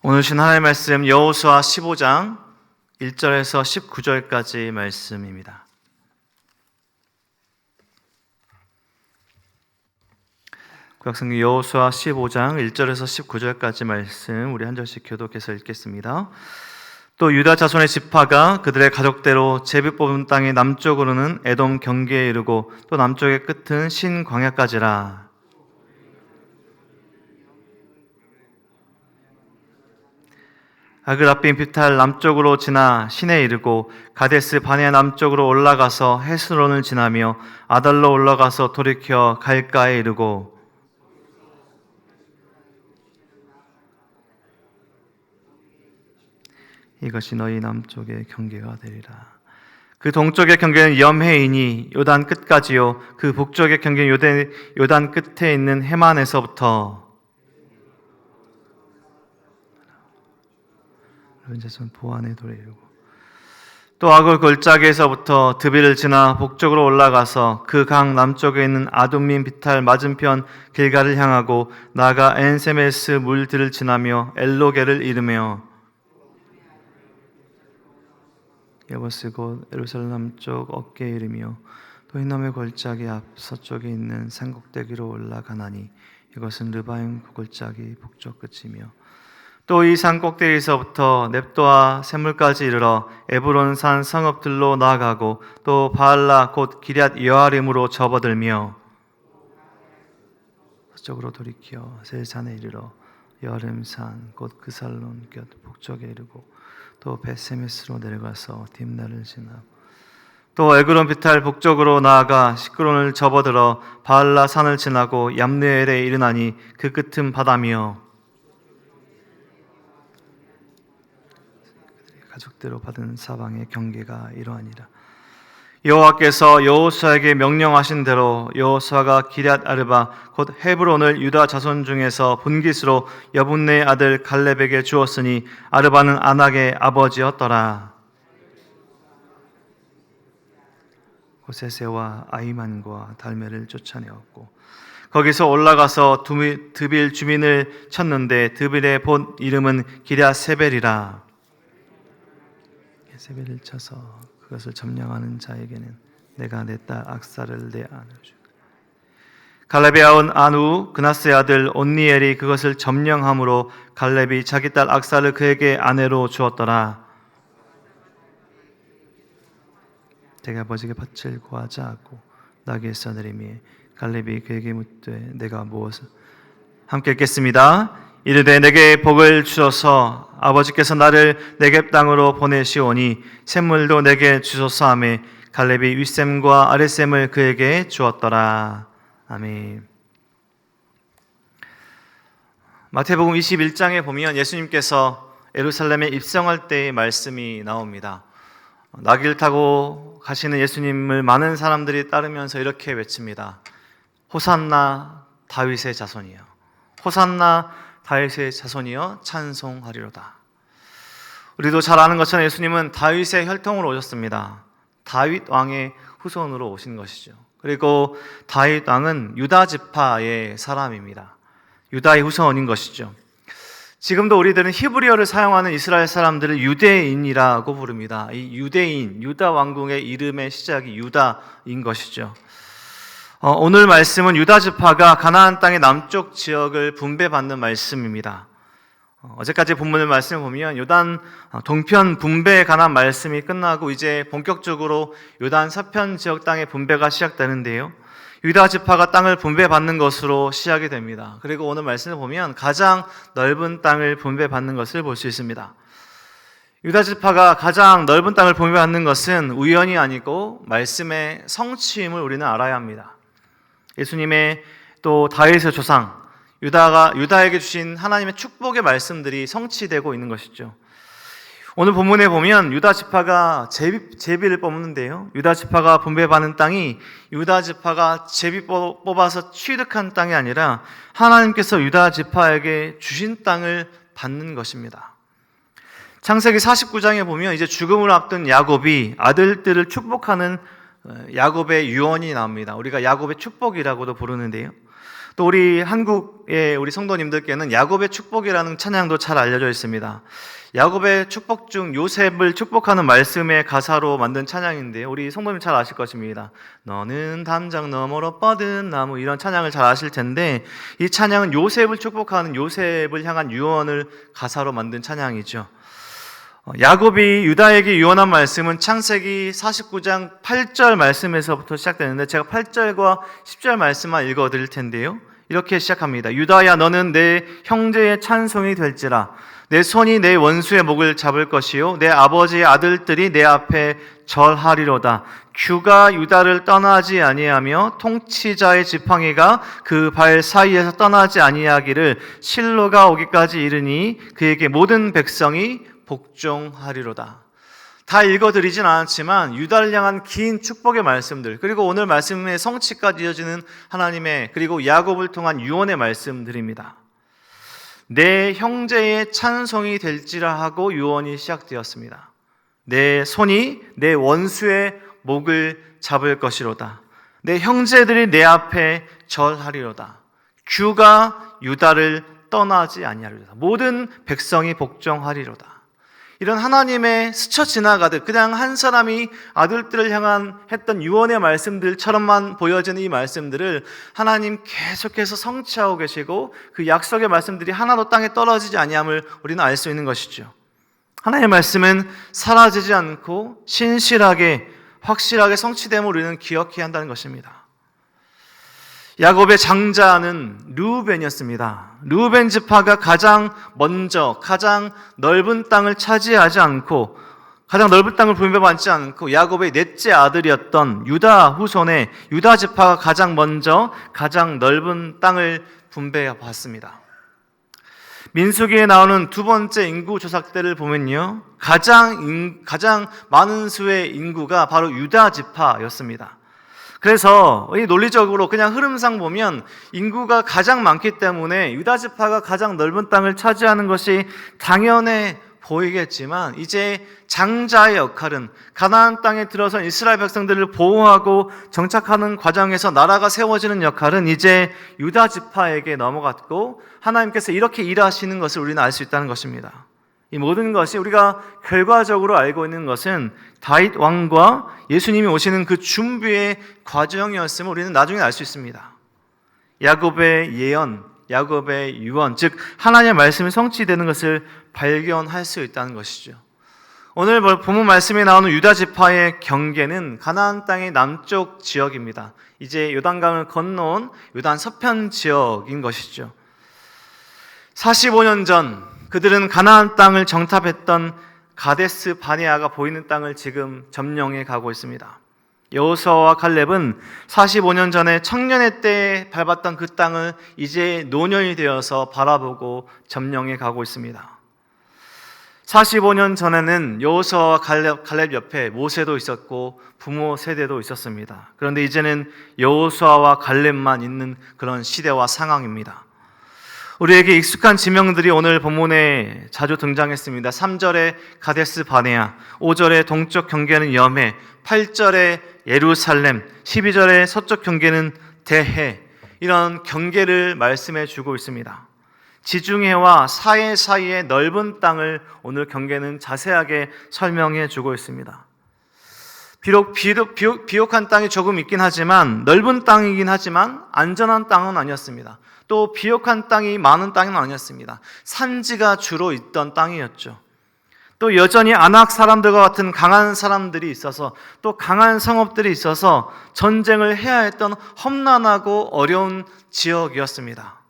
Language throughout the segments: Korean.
오늘 신 하나님의 말씀 여호수아 15장 1절에서 19절까지 말씀입니다. 구약성경 여호수아 15장 1절에서 19절까지 말씀 우리 한 절씩 교독해서 읽겠습니다. 또 유다 자손의 지파가 그들의 가족대로 제비 뽑은 땅의 남쪽으로는 에돔 경계에 이르고 또 남쪽의 끝은 신 광야까지라. 아그라빔 비탈 남쪽으로 지나 신에 이르고 가데스 바네아 남쪽으로 올라가서 헤스론을 지나며 아달로 올라가서 돌이켜 갈가에 이르고 이것이 너희 남쪽의 경계가 되리라. 그 동쪽의 경계는 염해이니 요단 끝까지요, 그 북쪽의 경계는 요단 끝에 있는 해만에서부터 자손 보안에 도래이르고 또 아골 골짜기에서부터 드빌을 지나 북쪽으로 올라가서 그 강 남쪽에 있는 아둠민 비탈 맞은편 길가를 향하고 나가 엔세메스 물들을 지나며 엘로게를 이르며 여보스 곧 예루살렘 남쪽 어깨에 이르며 또 hinnom의 골짜기 앞 서쪽에 있는 산꼭대기로 올라가나니 이것은 르바임 골짜기 북쪽 끝이며 또 이 산 꼭대기에서부터 넵도아 샘물까지 이르러 에브론 산 성읍들로 나아가고 또 바알라 곧 기럇 여아림으로 접어들며 서쪽으로 돌이켜 셀산에 이르러 여아림산 곧 그살론 곁 북쪽에 이르고 또 벳세메스로 내려가서 딥나를 지나고 또 에그론 비탈 북쪽으로 나아가 시크론을 접어들어 바알라 산을 지나고 얌느엘에 이르나니 그 끝은 바다며 가족대로 받은 사방의 경계가 이러하니라. 여호와께서 여호수아에게 명령하신 대로 여호수아가 기럇 아르바 곧 헤브론을 유다 자손 중에서 분깃으로 여분네의 아들 갈렙에게 주었으니 아르바는 아낙의 아버지였더라. 호세세와 아이만과 달메를 쫓아내었고 거기서 올라가서 드빌 주민을 쳤는데 드빌의 본 이름은 기럇 세벨이라. 세벨을 쳐서 그것을 점령하는 자에게는 내가 내 딸 악사를 내 아내로 주리라. 갈렙의 아운 아누 그나스의 아들 온니엘이 그것을 점령함으로 갈렙이 자기 딸 악사를 그에게 아내로 주었더라. 내가 아버지에게 밭을 구하자 하고 나귀에 써내리며 갈렙이 그에게 묻되 내가 무엇을 함께 읽겠습니다. 이르되 내게 복을 주소서 아버지께서 나를 네겝 땅으로 보내시오니 샘물도 내게 주소서 하매 갈렙이 윗샘과 아랫샘을 그에게 주었더라. 아멘. 마태복음 21장에 보면 예수님께서 예루살렘에 입성할 때의 말씀이 나옵니다. 나귀를 타고 가시는 예수님을 많은 사람들이 따르면서 이렇게 외칩니다. 호산나 다윗의 자손이여, 호산나 다윗의 자손이여 찬송하리로다. 우리도 잘 아는 것처럼 예수님은 다윗의 혈통으로 오셨습니다. 다윗 왕의 후손으로 오신 것이죠. 그리고 다윗 왕은 유다 지파의 사람입니다. 유다의 후손인 것이죠. 지금도 우리들은 히브리어를 사용하는 이스라엘 사람들을 유대인이라고 부릅니다. 이 유대인, 유다 왕궁의 이름의 시작이 유다인 것이죠. 오늘 말씀은 유다 지파가 가나안 땅의 남쪽 지역을 분배받는 말씀입니다. 어제까지 본문의 말씀을 보면 요단 동편 분배에 관한 말씀이 끝나고 이제 본격적으로 요단 서편 지역 땅의 분배가 시작되는데요. 유다 지파가 땅을 분배받는 것으로 시작이 됩니다. 그리고 오늘 말씀을 보면 가장 넓은 땅을 분배받는 것을 볼 수 있습니다. 유다 지파가 가장 넓은 땅을 분배받는 것은 우연이 아니고 말씀의 성취임을 우리는 알아야 합니다. 예수님의 또 다윗의 조상 유다에게 주신 하나님의 축복의 말씀들이 성취되고 있는 것이죠. 오늘 본문에 보면 유다 지파가 제비를 뽑는데요. 유다 지파가 분배받는 땅이 유다 지파가 제비 뽑아서 취득한 땅이 아니라 하나님께서 유다 지파에게 주신 땅을 받는 것입니다. 창세기 49장에 보면 이제 죽음을 앞둔 야곱이 아들들을 축복하는 야곱의 유언이 나옵니다. 우리가 야곱의 축복이라고도 부르는데요. 또 우리 한국의 우리 성도님들께는 야곱의 축복이라는 찬양도 잘 알려져 있습니다. 야곱의 축복 중 요셉을 축복하는 말씀의 가사로 만든 찬양인데 우리 성도님 잘 아실 것입니다. 너는 담장 너머로 뻗은 나무, 이런 찬양을 잘 아실 텐데 이 찬양은 요셉을 축복하는 요셉을 향한 유언을 가사로 만든 찬양이죠. 야곱이 유다에게 유언한 말씀은 창세기 49장 8절 말씀에서부터 시작되는데 제가 8절과 10절 말씀만 읽어드릴 텐데요. 이렇게 시작합니다. 유다야, 너는 내 형제의 찬송이 될지라. 내 손이 내 원수의 목을 잡을 것이요 내 아버지의 아들들이 내 앞에 절하리로다. 규가 유다를 떠나지 아니하며 통치자의 지팡이가 그 발 사이에서 떠나지 아니하기를 실로가 오기까지 이르니 그에게 모든 백성이 복종하리로다. 다 읽어드리진 않았지만 유다를 향한 긴 축복의 말씀들, 그리고 오늘 말씀의 성취까지 이어지는 하나님의, 그리고 야곱을 통한 유언의 말씀들입니다. 내 형제의 찬송이 될지라 하고 유언이 시작되었습니다. 내 손이 내 원수의 목을 잡을 것이로다. 내 형제들이 내 앞에 절하리로다. 규가 유다를 떠나지 아니하리로다. 모든 백성이 복종하리로다. 이런 하나님의 스쳐 지나가듯 그냥 한 사람이 아들들을 향한 했던 유언의 말씀들처럼만 보여지는 이 말씀들을 하나님 계속해서 성취하고 계시고 그 약속의 말씀들이 하나도 땅에 떨어지지 아니함을 우리는 알 수 있는 것이죠. 하나님의 말씀은 사라지지 않고 신실하게 확실하게 성취됨을 우리는 기억해야 한다는 것입니다. 야곱의 장자는 르우벤이었습니다. 르우벤 지파가 가장 먼저 가장 넓은 땅을 차지하지 않고 가장 넓은 땅을 분배받지 않고 야곱의 넷째 아들이었던 유다 후손의 유다 지파가 가장 먼저 가장 넓은 땅을 분배받습니다. 민수기에 나오는 두 번째 인구 조사 때를 보면요, 가장 많은 수의 인구가 바로 유다 지파였습니다. 그래서 이 논리적으로 그냥 흐름상 보면 인구가 가장 많기 때문에 유다 지파가 가장 넓은 땅을 차지하는 것이 당연해 보이겠지만, 이제 장자의 역할은 가나안 땅에 들어선 이스라엘 백성들을 보호하고 정착하는 과정에서 나라가 세워지는 역할은 이제 유다 지파에게 넘어갔고, 하나님께서 이렇게 일하시는 것을 우리는 알 수 있다는 것입니다. 이 모든 것이 우리가 결과적으로 알고 있는 것은 다윗 왕과 예수님이 오시는 그 준비의 과정이었음을 우리는 나중에 알 수 있습니다. 야곱의 예언, 야곱의 유언, 즉 하나님의 말씀이 성취되는 것을 발견할 수 있다는 것이죠. 오늘 본문 말씀에 나오는 유다 지파의 경계는 가나안 땅의 남쪽 지역입니다. 이제 요단강을 건너온 요단 서편 지역인 것이죠. 45년 전 그들은 가나안 땅을 정탐했던 가데스 바네아가 보이는 땅을 지금 점령해 가고 있습니다. 여호수아와 칼렙은 45년 전에 청년의 때에 밟았던 그 땅을 이제 노년이 되어서 바라보고 점령해 가고 있습니다. 45년 전에는 여호수아와 칼렙 옆에 모세도 있었고 부모 세대도 있었습니다. 그런데 이제는 여호수아와 칼렙만 있는 그런 시대와 상황입니다. 우리에게 익숙한 지명들이 오늘 본문에 자주 등장했습니다. 3절에 가데스 바네아, 5절에 동쪽 경계는 여매, 8절에 예루살렘, 12절에 서쪽 경계는 대해, 이런 경계를 말씀해 주고 있습니다. 지중해와 사해 사이의 넓은 땅을 오늘 경계는 자세하게 설명해 주고 있습니다. 비록 비옥한 땅이 조금 있긴 하지만, 넓은 땅이긴 하지만 안전한 땅은 아니었습니다. 또 비옥한 땅이 많은 땅은 아니었습니다. 산지가 주로 있던 땅이었죠. 또 여전히 아낙 사람들과 같은 강한 사람들이 있어서, 또 강한 성읍들이 있어서 전쟁을 해야 했던 험난하고 어려운 지역이었습니다.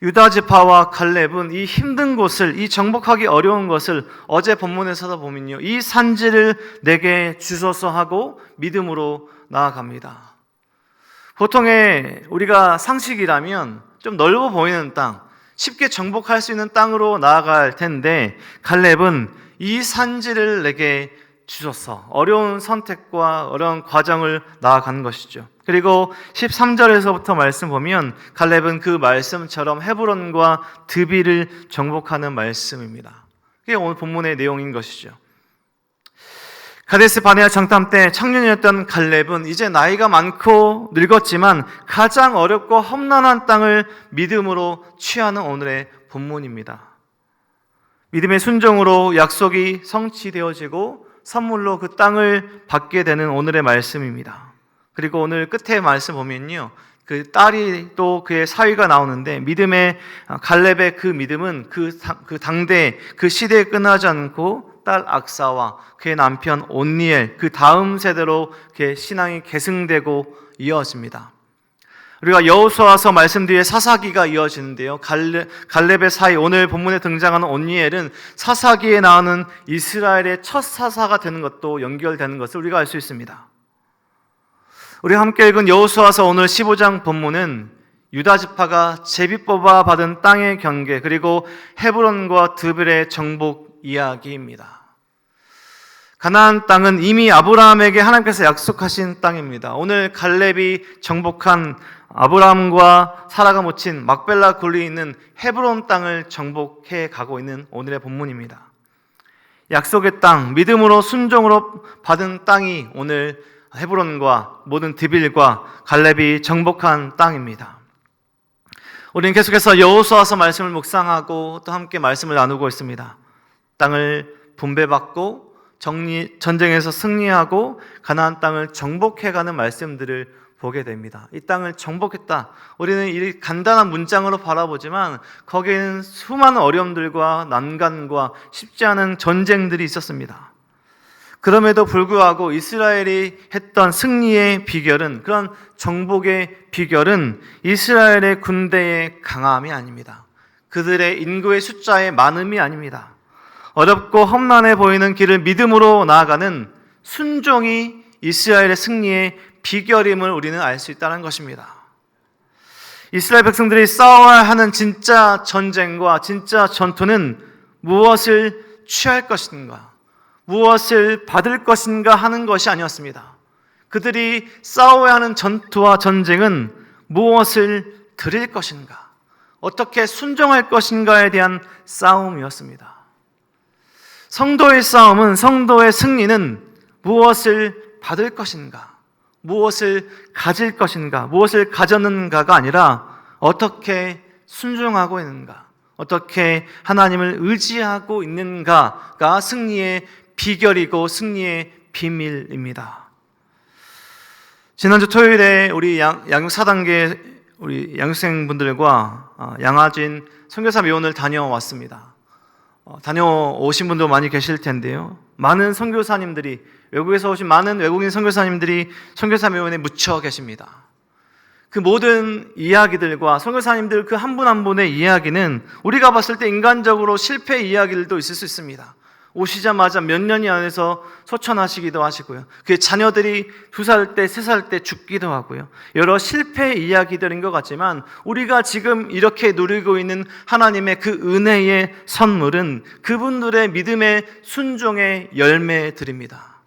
유다 지파와 칼렙은 이 힘든 곳을, 이 정복하기 어려운 것을 어제 본문에서도 보면요, 이 산지를 내게 주소서 하고 믿음으로 나아갑니다. 보통의 우리가 상식이라면 좀 넓어 보이는 땅, 쉽게 정복할 수 있는 땅으로 나아갈 텐데, 칼렙은 이 산지를 내게 주소서, 어려운 선택과 어려운 과정을 나아가는 것이죠. 그리고 13절에서부터 말씀 보면 칼렙은 그 말씀처럼 헤브론과 드비를 정복하는 말씀입니다. 그게 오늘 본문의 내용인 것이죠. 가데스 바네아 정탐 때 청년이었던 갈렙은 이제 나이가 많고 늙었지만 가장 어렵고 험난한 땅을 믿음으로 취하는 오늘의 본문입니다. 믿음의 순종으로 약속이 성취되어지고 선물로 그 땅을 받게 되는 오늘의 말씀입니다. 그리고 오늘 끝에 말씀 보면요, 그 딸이 또 그의 사위가 나오는데 믿음의 갈렙의 그 믿음은 그 당대 그 시대에 끝나지 않고 딸 악사와 그의 남편 온니엘 그 다음 세대로 그의 신앙이 계승되고 이어집니다. 우리가 여호수아서 말씀 뒤에 사사기가 이어지는데요, 갈렙의 사이, 오늘 본문에 등장하는 온니엘은 사사기에 나오는 이스라엘의 첫 사사가 되는 것도 연결되는 것을 우리가 알 수 있습니다. 우리가 함께 읽은 여호수아서 오늘 15장 본문은 유다 지파가 제비 뽑아 받은 땅의 경계, 그리고 헤브론과 드벨의 정복 이야기입니다. 가나안 땅은 이미 아브라함에게 하나님께서 약속하신 땅입니다. 오늘 갈렙이 정복한 아브라함과 사라가 묻힌 막벨라 굴이 있는 헤브론 땅을 정복해 가고 있는 오늘의 본문입니다. 약속의 땅, 믿음으로 순종으로 받은 땅이 오늘 헤브론과 모든 드빌과 갈렙이 정복한 땅입니다. 우리는 계속해서 여호수아서 말씀을 묵상하고 또 함께 말씀을 나누고 있습니다. 땅을 분배받고 전쟁에서 승리하고 가나안 땅을 정복해가는 말씀들을 보게 됩니다. 이 땅을 정복했다. 우리는 이 간단한 문장으로 바라보지만 거기에는 수많은 어려움들과 난간과 쉽지 않은 전쟁들이 있었습니다. 그럼에도 불구하고 이스라엘이 했던 승리의 비결은, 그런 정복의 비결은 이스라엘의 군대의 강함이 아닙니다. 그들의 인구의 숫자의 많음이 아닙니다. 어렵고 험난해 보이는 길을 믿음으로 나아가는 순종이 이스라엘의 승리의 비결임을 우리는 알 수 있다는 것입니다. 이스라엘 백성들이 싸워야 하는 진짜 전쟁과 진짜 전투는 무엇을 취할 것인가, 무엇을 받을 것인가 하는 것이 아니었습니다. 그들이 싸워야 하는 전투와 전쟁은 무엇을 드릴 것인가, 어떻게 순종할 것인가에 대한 싸움이었습니다. 성도의 싸움은, 성도의 승리는 무엇을 받을 것인가, 무엇을 가질 것인가, 무엇을 가졌는가가 아니라 어떻게 순종하고 있는가, 어떻게 하나님을 의지하고 있는가가 승리의 비결이고 승리의 비밀입니다. 지난주 토요일에 우리 양육 4단계 우리 양육생분들과 양화진 선교사 미원을 다녀왔습니다. 다녀오신 분도 많이 계실 텐데요, 많은 선교사님들이, 외국에서 오신 많은 외국인 선교사님들이 선교사 미원에 묻혀 계십니다. 그 모든 이야기들과 선교사님들 그 한 분 한 분의 이야기는 우리가 봤을 때 인간적으로 실패 이야기들도 있을 수 있습니다. 오시자마자 몇 년이 안에서 소천하시기도 하시고요, 그의 자녀들이 2살 때, 3살 때 죽기도 하고요, 여러 실패 이야기들인 것 같지만 우리가 지금 이렇게 누리고 있는 하나님의 그 은혜의 선물은 그분들의 믿음의 순종의 열매들입니다.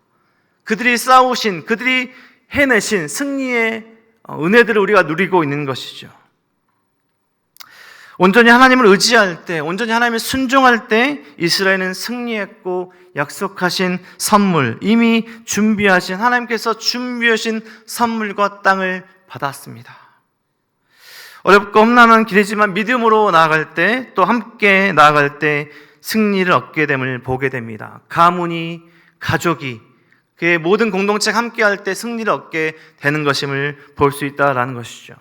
그들이 싸우신, 그들이 해내신 승리의 은혜들을 우리가 누리고 있는 것이죠. 온전히 하나님을 의지할 때, 온전히 하나님을 순종할 때 이스라엘은 승리했고 약속하신 선물, 이미 준비하신, 하나님께서 준비하신 선물과 땅을 받았습니다. 어렵고 험난한 길이지만 믿음으로 나아갈 때, 또 함께 나아갈 때 승리를 얻게 됨을 보게 됩니다. 가문이, 가족이, 그의 모든 공동체가 함께할 때 승리를 얻게 되는 것임을 볼 수 있다는 것이죠.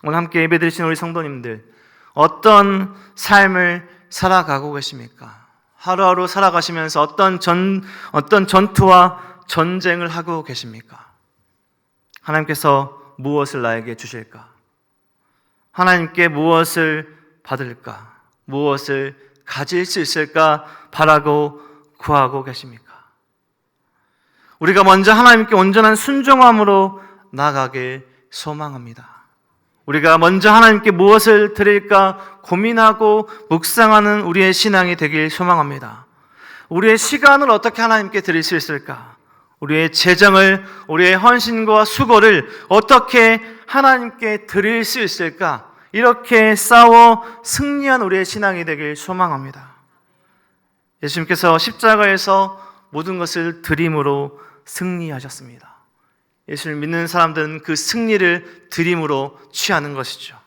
오늘 함께 예배드리신 우리 성도님들, 어떤 삶을 살아가고 계십니까? 하루하루 살아가시면서 어떤 전투와 전쟁을 하고 계십니까? 하나님께서 무엇을 나에게 주실까? 하나님께 무엇을 받을까? 무엇을 가질 수 있을까 바라고 구하고 계십니까? 우리가 먼저 하나님께 온전한 순종함으로 나아가길 소망합니다. 우리가 먼저 하나님께 무엇을 드릴까 고민하고 묵상하는 우리의 신앙이 되길 소망합니다. 우리의 시간을 어떻게 하나님께 드릴 수 있을까? 우리의 재정을, 우리의 헌신과 수고를 어떻게 하나님께 드릴 수 있을까? 이렇게 싸워 승리한 우리의 신앙이 되길 소망합니다. 예수님께서 십자가에서 모든 것을 드림으로 승리하셨습니다. 예수를 믿는 사람들은 그 승리를 드림으로 취하는 것이죠.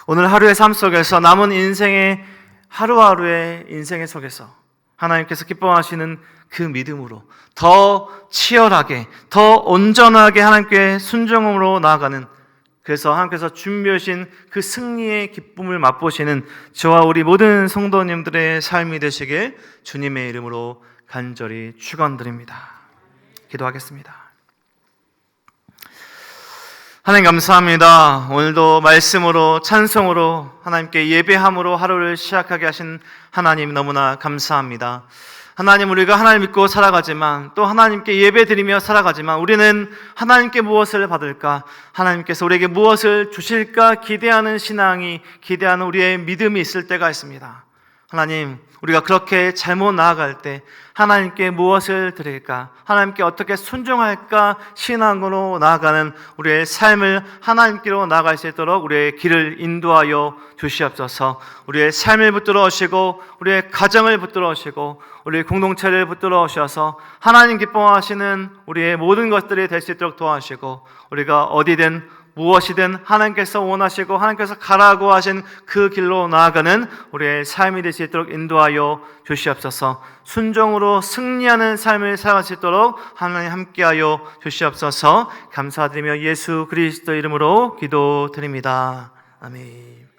오늘 하루의 삶 속에서 남은 인생의 하루하루의 인생의 속에서 하나님께서 기뻐하시는 그 믿음으로 더 치열하게, 더 온전하게 하나님께 순종으로 나아가는, 그래서 하나님께서 준비하신 그 승리의 기쁨을 맛보시는 저와 우리 모든 성도님들의 삶이 되시길 주님의 이름으로 간절히 축원드립니다. 기도하겠습니다. 하나님 감사합니다. 오늘도 말씀으로 찬송으로 하나님께 예배함으로 하루를 시작하게 하신 하나님 너무나 감사합니다. 하나님, 우리가 하나님 믿고 살아가지만 또 하나님께 예배드리며 살아가지만 우리는 하나님께 무엇을 받을까, 하나님께서 우리에게 무엇을 주실까 기대하는 신앙이, 기대하는 우리의 믿음이 있을 때가 있습니다. 하나님, 우리가 그렇게 잘못 나아갈 때 하나님께 무엇을 드릴까, 하나님께 어떻게 순종할까 신앙으로 나아가는 우리의 삶을 하나님께로 나아갈 수 있도록 우리의 길을 인도하여 주시옵소서. 우리의 삶을 붙들어 오시고 우리의 가정을 붙들어 오시고 우리의 공동체를 붙들어 오셔서 하나님 기뻐하시는 우리의 모든 것들이 될 수 있도록 도와주시고, 우리가 어디든 무엇이든 하나님께서 원하시고 하나님께서 가라고 하신 그 길로 나아가는 우리의 삶이 될 수 있도록 인도하여 주시옵소서. 순종으로 승리하는 삶을 살아갈 수 있도록 하나님 함께하여 주시옵소서. 감사드리며 예수 그리스도 이름으로 기도드립니다. 아멘.